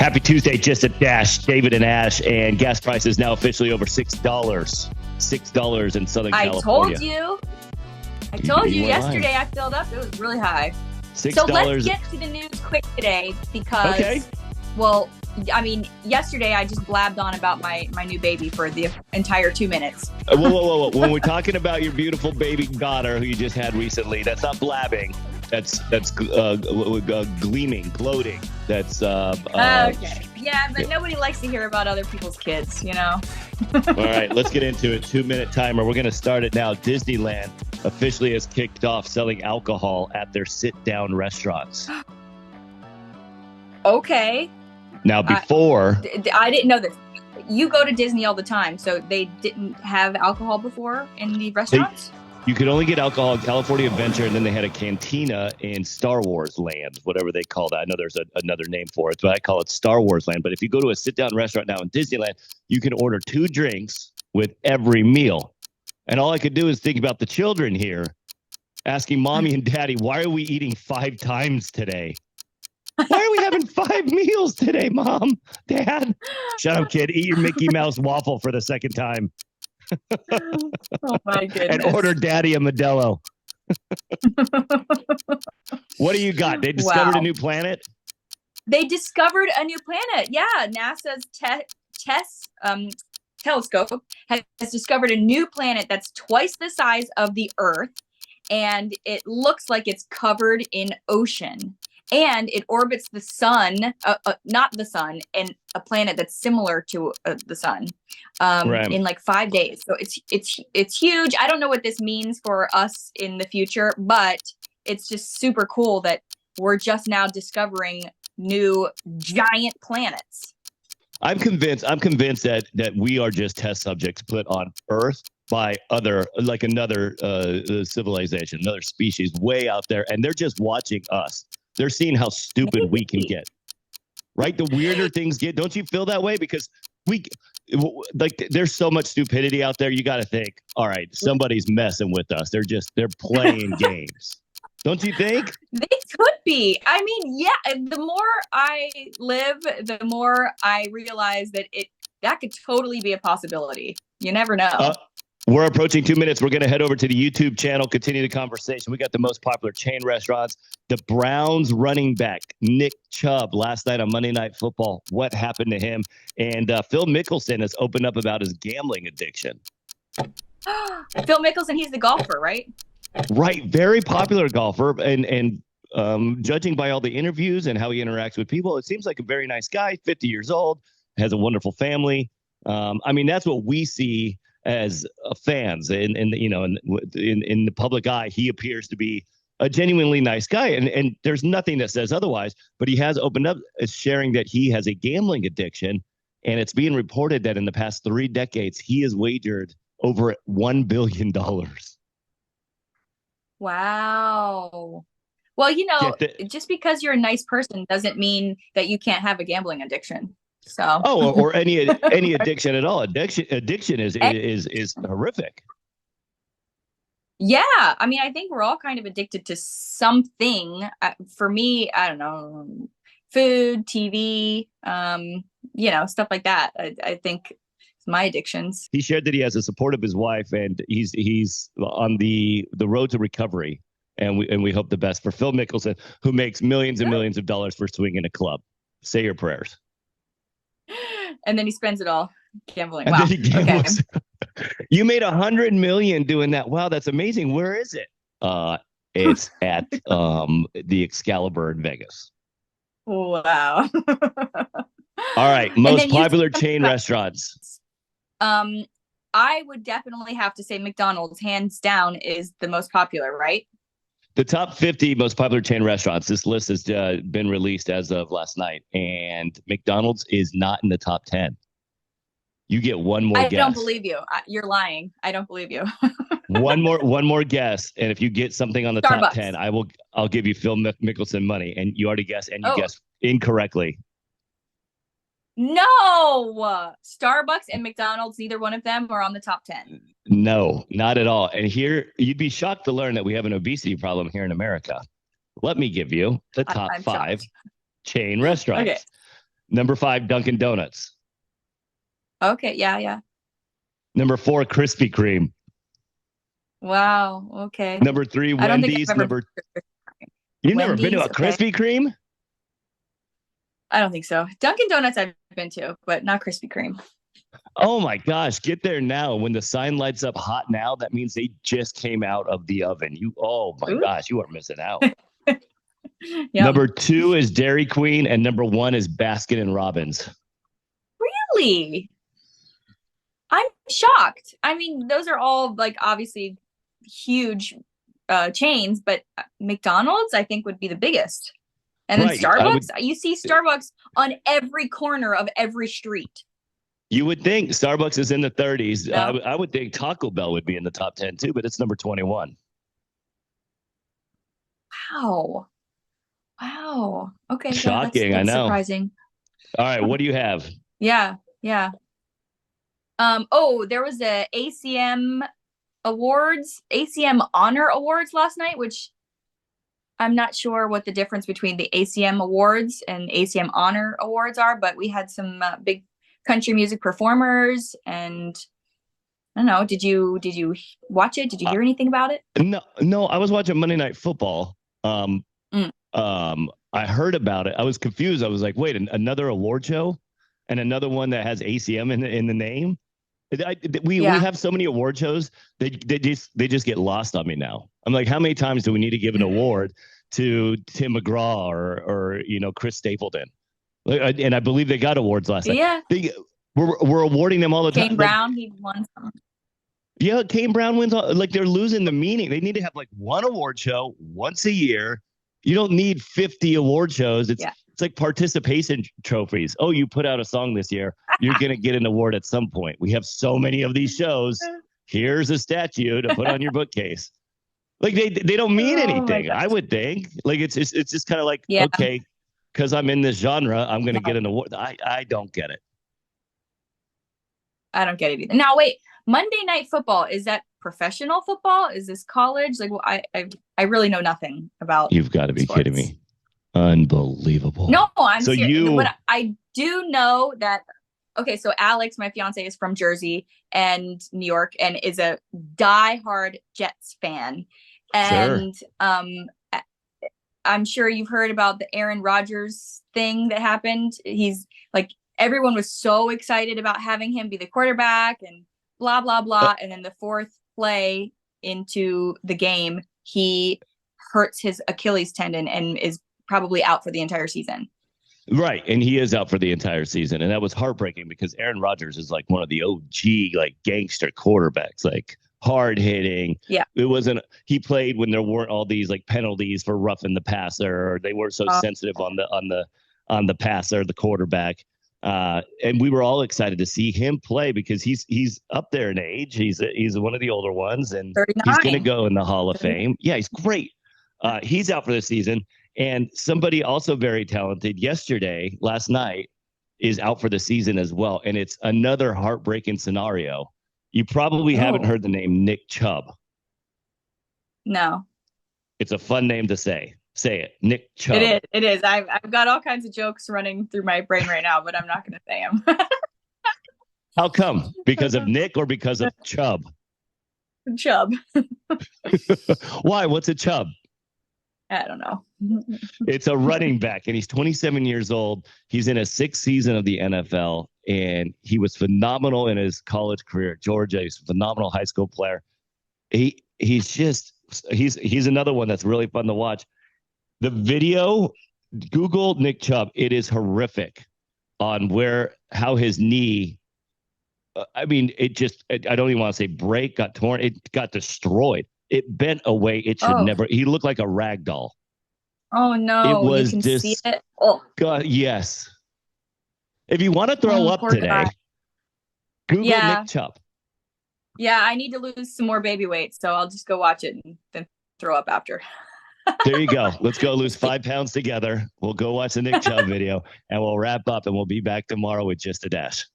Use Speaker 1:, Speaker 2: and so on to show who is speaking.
Speaker 1: Happy Tuesday, just a dash. David and Ash, and gas prices now officially over $6. $6 in Southern California.
Speaker 2: I told you yesterday I filled up. It was really high.
Speaker 1: $6.
Speaker 2: So let's get to the news quick today because, well, I mean, yesterday I just blabbed on about my new baby for the entire 2 minutes.
Speaker 1: Whoa. When we're talking about your beautiful baby daughter who you just had recently, that's not blabbing. That's gleaming, gloating. That's
Speaker 2: okay. Yeah, but nobody likes to hear about other people's kids, you know.
Speaker 1: All right, let's get into it. 2-minute timer. We're going to start it now. Disneyland officially has kicked off selling alcohol at their sit-down restaurants.
Speaker 2: Okay.
Speaker 1: Now, before...
Speaker 2: I didn't know this. You go to Disney all the time, so they didn't have alcohol before in the restaurants?
Speaker 1: You could only get alcohol in California Adventure, and then they had a cantina in Star Wars Land, whatever they call that. I know there's another name for it, but I call it Star Wars Land. But if you go to a sit-down restaurant now in Disneyland, you can order 2 drinks with every meal. And all I could do is think about the children here, asking mommy and daddy, why are we eating 5 times today? Why are we having 5 meals today, Mom? Dad? Shut up, kid. Eat your Mickey Mouse waffle for the second time.
Speaker 2: Oh, my goodness.
Speaker 1: And order Daddy a Modelo. What do you got? They discovered a new planet?
Speaker 2: They discovered a new planet. Yeah. NASA's telescope has discovered a new planet that's twice the size of the Earth. And it looks like it's covered in ocean. And it orbits the sun, not the sun, and a planet that's similar to the sun in like 5 days. So it's huge. I don't know what this means for us in the future, but it's just super cool that we're just now discovering new giant planets.
Speaker 1: I'm convinced that we are just test subjects put on Earth by another civilization, another species way out there, and they're just watching us. They're seeing how stupid we can get, right? The weirder things get. Don't you feel that way? Because there's so much stupidity out there. You got to think, all right, somebody's messing with us. They're playing games. Don't you think?
Speaker 2: They could be. I mean, yeah, the more I live, the more I realize that could totally be a possibility. You never know.
Speaker 1: We're approaching 2 minutes. We're going to head over to the YouTube channel, continue the conversation. We got the most popular chain restaurants. The Browns running back, Nick Chubb, last night on Monday Night Football. What happened to him? And Phil Mickelson has opened up about his gambling addiction.
Speaker 2: Phil Mickelson, he's the golfer, right?
Speaker 1: Right. Very popular golfer. And judging by all the interviews and how he interacts with people, it seems like a very nice guy, 50 years old, has a wonderful family. I mean, that's what we see as fans in the public eye. He appears to be a genuinely nice guy, and there's nothing that says otherwise, but he has opened up as sharing that he has a gambling addiction, and it's being reported that in the past 3 decades he has wagered over $1 billion.
Speaker 2: Wow. Well, just because you're a nice person doesn't mean that you can't have a gambling addiction. So
Speaker 1: or any addiction at all. Addiction is horrific.
Speaker 2: Yeah, I mean, I think we're all kind of addicted to something. For me, I don't know, food, TV, stuff like that. I think it's my addictions.
Speaker 1: He shared that he has the support of his wife, and he's on the road to recovery. And we hope the best for Phil Mickelson, who makes millions and millions of dollars for swinging a club. Say your prayers.
Speaker 2: And then he spends it all gambling. Wow. Okay.
Speaker 1: You made $100 million doing that. Wow, that's amazing. Where is it? It's at the Excalibur in Vegas.
Speaker 2: Wow.
Speaker 1: All right, most popular chain restaurants.
Speaker 2: I would definitely have to say McDonald's, hands down, is the most popular, right?
Speaker 1: The top 50 most popular chain restaurants. This list has been released as of last night, and McDonald's is not in the top 10. You get one more guess.
Speaker 2: I don't believe you. You're lying. I don't believe you.
Speaker 1: one more guess, and if you get something on the
Speaker 2: Starbucks.
Speaker 1: top 10, I'll give you Phil Mickelson money. And you already guessed, and you guessed incorrectly.
Speaker 2: No, Starbucks and McDonald's, neither one of them are on the top 10.
Speaker 1: No, not at all. And here, you'd be shocked to learn that we have an obesity problem here in America. Let me give you the top 5 chain restaurants.
Speaker 2: Okay.
Speaker 1: Number 5, Dunkin' Donuts.
Speaker 2: Okay, yeah, yeah.
Speaker 1: Number 4, Krispy Kreme.
Speaker 2: Wow. Okay.
Speaker 1: Number 3,
Speaker 2: I don't think I've
Speaker 1: Wendy's.
Speaker 2: ever
Speaker 1: You've never been to
Speaker 2: Wendy's.
Speaker 1: a
Speaker 2: Okay.
Speaker 1: Krispy Kreme?
Speaker 2: I don't think so. Dunkin' Donuts I've been to, but not Krispy Kreme.
Speaker 1: Oh my gosh, get there now. When the sign lights up hot now, that means they just came out of the oven. Oh my
Speaker 2: Ooh.
Speaker 1: gosh, you are missing out.
Speaker 2: Yum.
Speaker 1: Number 2 is Dairy Queen, and number 1 is Baskin and Robbins.
Speaker 2: Really? I'm shocked. I mean, those are all like obviously huge chains, but McDonald's I think would be the biggest. And then Starbucks, you see Starbucks on every corner of every street.
Speaker 1: You would think Starbucks is in the 30s.
Speaker 2: No.
Speaker 1: I would think Taco Bell would be in the top 10 too, but it's number 21.
Speaker 2: Wow. Wow. Okay.
Speaker 1: Shocking,
Speaker 2: yeah, that's
Speaker 1: I know.
Speaker 2: surprising.
Speaker 1: All right, what do you have?
Speaker 2: Yeah, yeah. Oh, there was a ACM Honor Awards last night, which I'm not sure what the difference between the ACM Awards and ACM Honor Awards are, but we had some big country music performers, and I don't know. Did you watch it? Did you hear anything about it?
Speaker 1: No, I was watching Monday Night Football. I heard about it. I was confused. I was like, wait, another award show and another one that has ACM in the name. We have so many award shows. They just get lost on me now. I'm like, how many times do we need to give an award to Tim McGraw or Chris Stapleton? And I believe they got awards last night.
Speaker 2: Yeah,
Speaker 1: we're awarding them all the time.
Speaker 2: Kane Brown, he won some.
Speaker 1: Yeah, Kane Brown wins. Like, they're losing the meaning. They need to have like one award show once a year. You don't need 50 award shows. It's like participation trophies. Oh, you put out a song this year, you're going to get an award at some point. We have so many of these shows. Here's a statue to put on your bookcase. Like, they don't mean anything, I would think. Like, it's just kind of like, okay, because I'm in this genre, I'm going to get an award. I don't get it.
Speaker 2: I don't get it either. Now, wait, Monday Night Football, is that professional football? Is this college? Like, well, I really know nothing about.
Speaker 1: You've got to be kidding me. Unbelievable.
Speaker 2: No, I'm serious. But I do know that. Okay, so Alex, my fiance, is from Jersey and New York, and is a diehard Jets fan. And I'm sure you've heard about the Aaron Rodgers thing that happened. He's like, everyone was so excited about having him be the quarterback and blah, blah, blah. And then the fourth play into the game, he hurts his Achilles tendon and is probably out for the entire season.
Speaker 1: Right. And he is out for the entire season. And that was heartbreaking because Aaron Rodgers is like one of the OG, like, gangster quarterbacks, like hard hitting.
Speaker 2: Yeah.
Speaker 1: He played when there weren't all these like penalties for roughing the passer, or they weren't so sensitive on the passer, the quarterback. And we were all excited to see him play because he's up there in age. He's one of the older ones, and
Speaker 2: 39.
Speaker 1: He's going to go in the Hall of Fame. Yeah, he's great. He's out for the season. And somebody also very talented last night, is out for the season as well. And it's another heartbreaking scenario. You probably haven't heard the name Nick Chubb.
Speaker 2: No.
Speaker 1: It's a fun name to say. Say it, Nick Chubb.
Speaker 2: It is. I've got all kinds of jokes running through my brain right now, but I'm not going to say them.
Speaker 1: How come? Because of Nick or because of Chubb?
Speaker 2: Chubb.
Speaker 1: Why? What's a Chubb?
Speaker 2: I don't know.
Speaker 1: It's a running back, and he's 27 years old. He's in his 6th season of the NFL, and he was phenomenal in his college career at Georgia. He's a phenomenal high school player. He's another one that's really fun to watch. The video, Google Nick Chubb. It is horrific on how his knee. I mean, I don't even want to say got torn. It got destroyed. It bent away. It should never. He looked like a rag doll.
Speaker 2: Oh no!
Speaker 1: It was
Speaker 2: you can see it. Oh
Speaker 1: God, yes. If you want to throw up today,
Speaker 2: guy.
Speaker 1: Google Nick Chubb.
Speaker 2: Yeah, I need to lose some more baby weight, so I'll just go watch it and then throw up after.
Speaker 1: There you go. Let's go lose 5 pounds together. We'll go watch the Nick Chubb video, and we'll wrap up, and we'll be back tomorrow with Just a Dash.